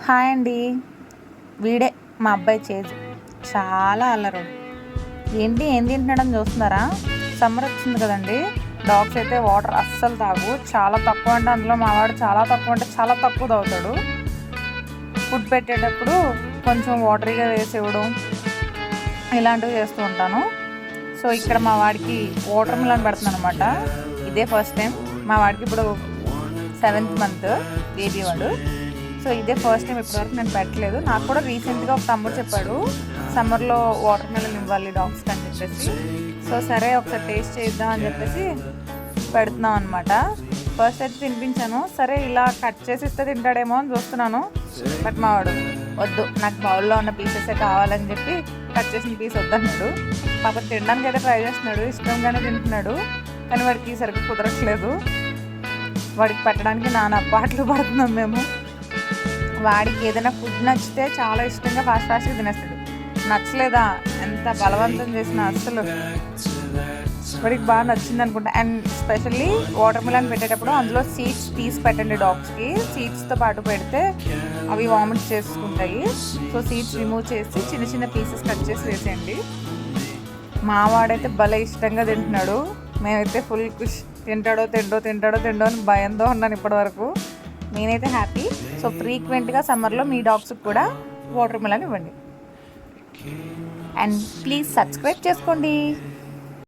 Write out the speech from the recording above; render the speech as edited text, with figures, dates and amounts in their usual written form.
Hi అండి. వీడే మా అబ్బాయి చేజు. చాలా అల్లరోడు. ఏంటి ఏం తింటున్నాడని చూస్తున్నారా? సమ్మర్ వచ్చింది కదండి. డాగ్స్ అయితే వాటర్ అస్సలు తాగు. చాలా తక్కువ అంటే అందులో మావాడు చాలా తక్కువ అంటే చాలా తక్కువ తాగుతాడు. ఫుడ్ పెట్టేటప్పుడు కొంచెం వాటరీగా వేసేవడం ఇలాంటివి చేస్తూ ఉంటాను. సో ఇక్కడ మా వాడికి వాటర్ మిలన్ పెడుతున్నాను అనమాట. ఇదే ఫస్ట్ టైం. మా వాడికి ఇప్పుడు 7th మంత్ బేబీ వాడు. సో ఇదే ఫస్ట్ టైం, ఇప్పటివరకు నేను పెట్టలేదు. నాకు కూడా రీసెంట్గా ఒక తమ్ముడు చెప్పాడు సమ్మర్లో వాటర్ మిలన్ ఇవ్వాలి డాగ్స్కి అని చెప్పేసి. సో సరే ఒకసారి టేస్ట్ చేద్దాం అని చెప్పేసి పెడుతున్నాం అనమాట. ఫస్ట్ అయితే తినిపించాను. సరే ఇలా కట్ చేసి ఇస్తే తింటాడేమో అని చూస్తున్నాను. బట్ మా వాడు వద్దు, నాకు బౌల్లో ఉన్న పీసెసే కావాలని చెప్పి కట్ చేసిన పీస్ వద్దన్నాడు. పాపం తినడానికి అయితే ట్రై చేస్తున్నాడు, ఇష్టంగానే తింటున్నాడు. కానీ వాడికి సరిగ్గా కుదరట్లేదు. వాడికి పెట్టడానికి నానా పాటలు పడుతున్నాం మేము. వాడికి ఏదైనా ఫుడ్ నచ్చితే చాలా ఇష్టంగా ఫాస్ట్గా తినేస్తాడు. నచ్చలేదా ఎంత బలవంతం చేసినా అస్సలు వాడికి బాగా నచ్చింది అనుకుంటా. అండ్ స్పెషల్లీ వాటర్ మిలన్ పెట్టేటప్పుడు అందులో సీడ్స్ తీసి పెట్టండి డాగ్స్కి. సీడ్స్తో పాటు పెడితే అవి వామిట్ చేసుకుంటాయి. సో సీడ్స్ రిమూవ్ చేసి చిన్న చిన్న పీసెస్ కట్ చేసి వేసేయండి. మా వాడైతే భలే ఇష్టంగా తింటున్నాడు. మేమైతే ఫుల్ ఖుష్. తింటాడో అని భయంతో ఉన్నాను ఇప్పటివరకు. నేనైతే హ్యాపీ. సో ఫ్రీక్వెంట్గా సమ్మర్లో మీ డాగ్స్కి కూడా వాటర్ మిలన్ ఇవ్వండి. అండ్ ప్లీజ్ సబ్స్క్రైబ్ చేసుకోండి.